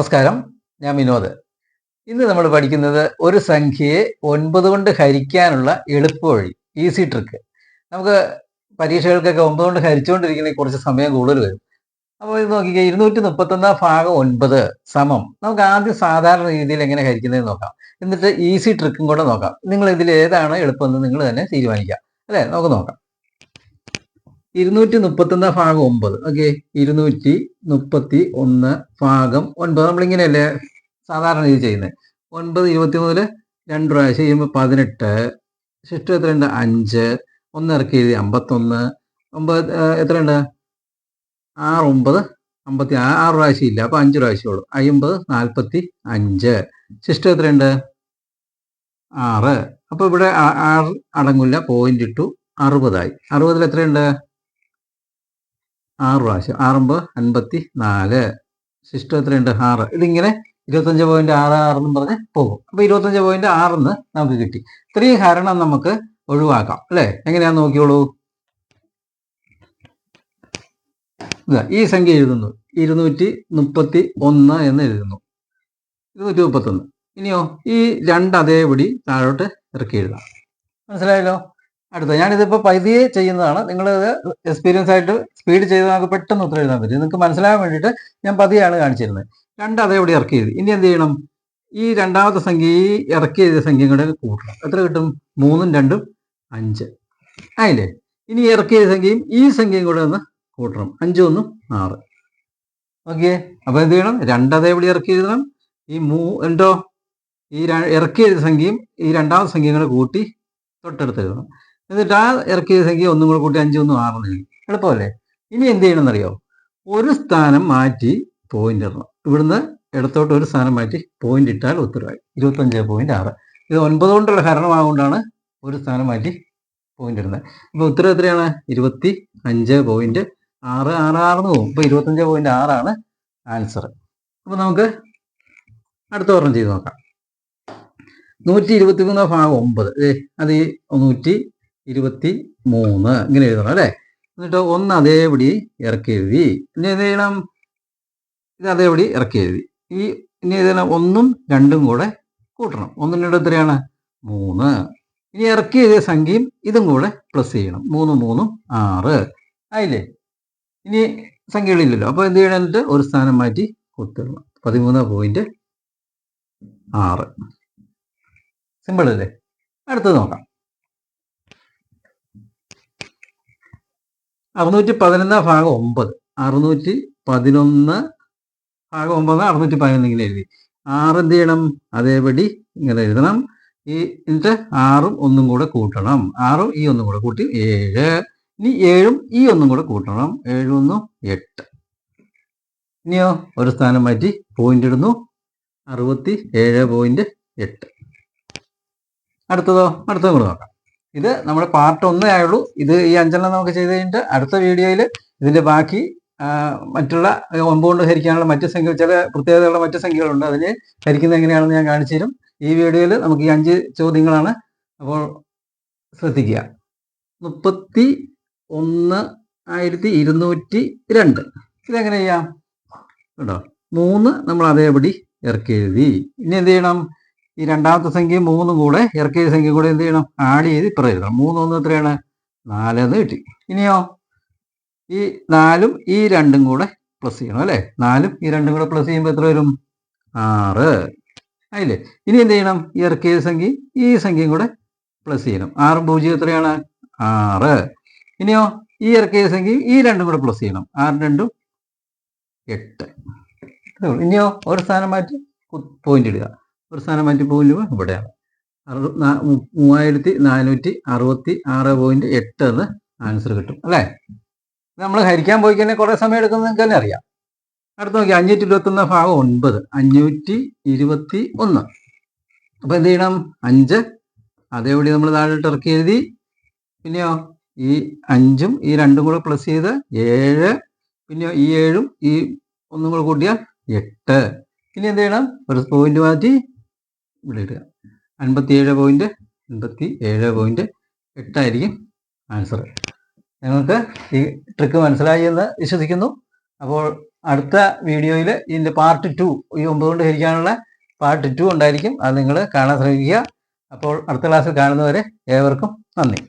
നമസ്കാരം, ഞാൻ വിനോദ്. ഇന്ന് നമ്മൾ പഠിക്കുന്നത് ഒരു സംഖ്യയെ 9 കൊണ്ട് ഹരിക്കാനുള്ള എളുപ്പവഴി, ഈസി ട്രിക്ക്. നമുക്ക് പരീക്ഷകൾക്കൊക്കെ 9 കൊണ്ട് ഹരിച്ചുകൊണ്ടിരിക്കണമെങ്കിൽ കുറച്ച് സമയം കൂടുതൽ വരും. അപ്പോൾ ഇത് നോക്കിക്കേ, 231/9 സമം. നമുക്ക് ആദ്യം സാധാരണ രീതിയിൽ എങ്ങനെ ഹരിക്കുന്നതെന്ന് നോക്കാം. എന്നിട്ട് ഈസി ട്രിക്കും കൂടെ നോക്കാം. നിങ്ങൾ ഇതിൽ ഏതാണ് എളുപ്പമെന്ന് നിങ്ങൾ തന്നെ തീരുമാനിക്കാം. അല്ലേ? നമുക്ക് നോക്കാം. 231/9. ഓക്കെ, 231/9 നമ്മളിങ്ങനെയല്ലേ സാധാരണ രീതി ചെയ്യുന്നത്. 9 23 2 പ്രാവശ്യം ചെയ്യുമ്പോൾ 18. ശിഷ്ടം എത്രയുണ്ട്? 5. 1 ഇറക്കി എഴുതി 51. 9 എത്രയുണ്ട്? 6 9 56. 6 പ്രാവശ്യം ഇല്ല, അപ്പോൾ 5 പ്രാവശ്യമുള്ളൂ. 50 45. ശിഷ്ടം എത്രയുണ്ട്? 6. അപ്പോൾ ഇവിടെ 6 അടങ്ങില്ല, പോയിന്റ് ഇട്ടു. 60 ആയി. 60 എത്രയുണ്ട്? 6 പ്രാവശ്യം. 6 54. ശിഷ്ടം എത്രയുണ്ട്? 6. ഇതിങ്ങനെ 25.66 എന്നും പറഞ്ഞ് പോകും. അപ്പോൾ 25.6 നമുക്ക് കിട്ടി. ഇത്രയും ഹരണം നമുക്ക് ഒഴിവാക്കാം, അല്ലേ? എങ്ങനെയാന്ന് നോക്കിയോളൂ. ഈ സംഖ്യ എഴുതുന്നു, 231 എന്ന് എഴുതുന്നു. 231. ഇനിയോ ഈ 2 അതേപടി താഴോട്ട് ഇറക്കി എഴുതാം. മനസ്സിലായല്ലോ? അടുത്ത ഞാനിതിപ്പോൾ പതിയെ ചെയ്യുന്നതാണ്. നിങ്ങൾ എക്സ്പീരിയൻസ് ആയിട്ട് സ്പീഡ് ചെയ്ത് നമുക്ക് പെട്ടെന്ന് ഉത്തരം എഴുതാൻ പറ്റും. നിങ്ങൾക്ക് മനസ്സിലാകാൻ വേണ്ടിയിട്ട് ഞാൻ പതിയാണ് കാണിച്ചിരുന്നത്. 2 അതേപടി ഇറക്കി എഴുതി. ഇനി എന്ത് ചെയ്യണം? ഈ രണ്ടാമത്തെ സംഖ്യ, ഈ ഇറക്കി എഴുതിയ സംഖ്യയും കൂടെ കൂട്ടണം. എത്ര കിട്ടും? 3ഉം 2ഉം 5 ആയില്ലേ? ഇനി ഇറക്കി എഴുതിയ സംഖ്യയും ഈ സംഖ്യയും കൂടെ ഒന്ന് കൂട്ടണം. 5 1 6. ഓക്കെ, അപ്പോൾ എന്ത് ചെയ്യണം? 2 അതേപടി ഇറക്കി എഴുതണം. ഈ ഈ ഇറക്കി എഴുതിയ സംഖ്യയും ഈ രണ്ടാമത്തെ സംഖ്യയും കൂടെ കൂട്ടി തൊട്ടടുത്ത് എഴുതണം. എന്നിട്ട് ആ ഇറക്കിയ സംഖ്യ ഒന്നും കൂടെ കൂട്ടി 5 1 6 എഴുതി. എളുപ്പമല്ലേ? ഇനി എന്ത് ചെയ്യണമെന്നറിയോ? ഒരു സ്ഥാനം മാറ്റി പോയിന്റ് ഇടണം. ഇവിടുന്ന് ഇടത്തോട്ട് ഒരു സ്ഥാനം മാറ്റി പോയിന്റ് ഇട്ടാൽ ഉത്തരവായി. 25.6. ഇത് 9 കൊണ്ടുള്ള ഹരണമാകൊണ്ടാണ് ഒരു സ്ഥാനം മാറ്റി പോയിന്റ് ഇടുന്നത്. അപ്പോൾ ഉത്തരം എത്രയാണ്? 25.666 എന്ന് പോകും. ഇപ്പോൾ 25.6 ആണ് ആൻസർ. അപ്പോൾ നമുക്ക് അടുത്ത ഒരെണ്ണം ചെയ്ത് നോക്കാം. 123/9. അത് 123 ഇങ്ങനെ എഴുതണം, അല്ലേ? എന്നിട്ട് 1 അതേപടി ഇറക്കി എഴുതി. ഇനി എന്ത് ചെയ്യണം? ഇത് അതേപടി ഇറക്കി എഴുതി. ഇനി എഴുതണം 1ഉം 2ഉം കൂടെ കൂട്ടണം. 1 2 എത്രയാണ്? 3. ഇനി ഇറക്കി എഴുതിയ സംഖ്യയും ഇതും കൂടെ പ്ലസ് ചെയ്യണം. 3 3 6 ആയില്ലേ? ഇനി സംഖ്യകളില്ലല്ലോ, അപ്പോൾ എന്ത് ചെയ്യണം? എന്നിട്ട് ഒരു സ്ഥാനം മാറ്റി കുത്തിടണം. 13.6. സിമ്പിൾ അല്ലേ? അടുത്തത് നോക്കാം. 611/9. 611/9 611 ഇങ്ങനെ എഴുതി. 6 എന്ത് ചെയ്യണം? അതേപടി ഇങ്ങനെ എഴുതണം. എന്നിട്ട് 6ഉം 1ഉം കൂടെ കൂട്ടണം. 6ഉം ഈ 1ഉം കൂടെ കൂട്ടി 7. ഇനി 7ഉം ഈ 1ഉം കൂടെ കൂട്ടണം. 7 1 8. ഇനിയോ ഒരു സ്ഥാനം മാറ്റി പോയിന്റ് ഇടുന്നു. 67.8. അടുത്തതും കൂടെ നോക്കാം. ഇത് നമ്മുടെ പാർട്ട് 1 ആയുള്ളൂ. ഇത് ഈ 5 നമുക്ക് ചെയ്ത് കഴിഞ്ഞിട്ട് അടുത്ത വീഡിയോയിൽ ഇതിൻ്റെ ബാക്കി മറ്റുള്ള 9 കൊണ്ട് ഹരിക്കാനുള്ള മറ്റ് സംഖ്യ, ചില പ്രത്യേകതയുള്ള മറ്റ് സംഖ്യകളുണ്ട്, അതിന് ഹരിക്കുന്നത് എങ്ങനെയാണെന്ന് ഞാൻ കാണിച്ചു തരും. ഈ വീഡിയോയിൽ നമുക്ക് ഈ 5 ചോദ്യങ്ങളാണ്. അപ്പോൾ ശ്രദ്ധിക്കുക. 31,202. ഇതെങ്ങനെ ചെയ്യാം? കേട്ടോ, 3 നമ്മൾ അതേപടി ഇറക്കി എഴുതി. ഇനി എന്ത് ചെയ്യണം? ഈ രണ്ടാമത്തെ സംഖ്യയും 3ഉം കൂടെ ഇറക്കിയ സംഖ്യ കൂടെ എന്ത് ചെയ്യണം? ആഡ് ചെയ്ത് ഇപ്പുറം എഴുതണം. 3 1 എത്രയാണ്? 4 എന്ന് കിട്ടി. ഇനിയോ ഈ 4ഉം ഈ 2ഉം കൂടെ പ്ലസ് ചെയ്യണം, അല്ലേ? 4ഉം ഈ 2ഉം കൂടെ പ്ലസ് ചെയ്യുമ്പോൾ എത്ര വരും? 6 ആയില്ലേ? ഇനി എന്ത് ചെയ്യണം? ഈ ഇറക്കിയ സംഖ്യയും ഈ സംഖ്യയും കൂടെ പ്ലസ് ചെയ്യണം. 6 0 എത്രയാണ്? 6. ഇനിയോ ഈ ഇറക്കിയ സംഖ്യയും ഈ 2ഉം കൂടെ പ്ലസ് ചെയ്യണം. 6 2 8. ഇനിയോ ഒരു സ്ഥാനം മാറ്റി പോയിന്റ് ഇടുക. ഒരു സ്ഥാനം മാറ്റി പോയിന്റ് ഇവിടെയാണ്. 3466.8 എന്ന് ആൻസർ കിട്ടും, അല്ലേ? നമ്മൾ ഹരിക്കാൻ പോയി കഴിഞ്ഞാൽ കുറേ സമയം എടുക്കുന്നത് നിങ്ങൾക്ക് തന്നെ അറിയാം. അടുത്ത് നോക്കി, 521/9. 521. അപ്പോൾ എന്ത് ചെയ്യണം? 5 അതേപടി നമ്മൾ താഴോട്ട് ഇറക്കി എഴുതി. പിന്നെയോ ഈ 5ഉം ഈ 2ഉം കൂടെ പ്ലസ് ചെയ്ത് 7. പിന്നെയോ ഈ 7ഉം ഈ 1ഉം കൂടെ കൂട്ടിയാൽ 8. ഇനി എന്ത് ചെയ്യണം? ഒരു പോയിന്റ് മാറ്റി ഇവിടെ ഇടുക. 57.8 ആയിരിക്കും ആൻസർ. നിങ്ങൾക്ക് ഈ ട്രിക്ക് മനസ്സിലായി എന്ന് വിശ്വസിക്കുന്നു. അപ്പോൾ അടുത്ത വീഡിയോയിൽ ഇതിൻ്റെ പാർട്ട് 2, ഈ 9 കൊണ്ട് ഹരിക്കാനുള്ള പാർട്ട് 2 ഉണ്ടായിരിക്കും. അത് നിങ്ങൾ കാണാൻ ശ്രമിക്കുക. അപ്പോൾ അടുത്ത ക്ലാസ്സിൽ കാണുന്നവരെ ഏവർക്കും നന്ദി.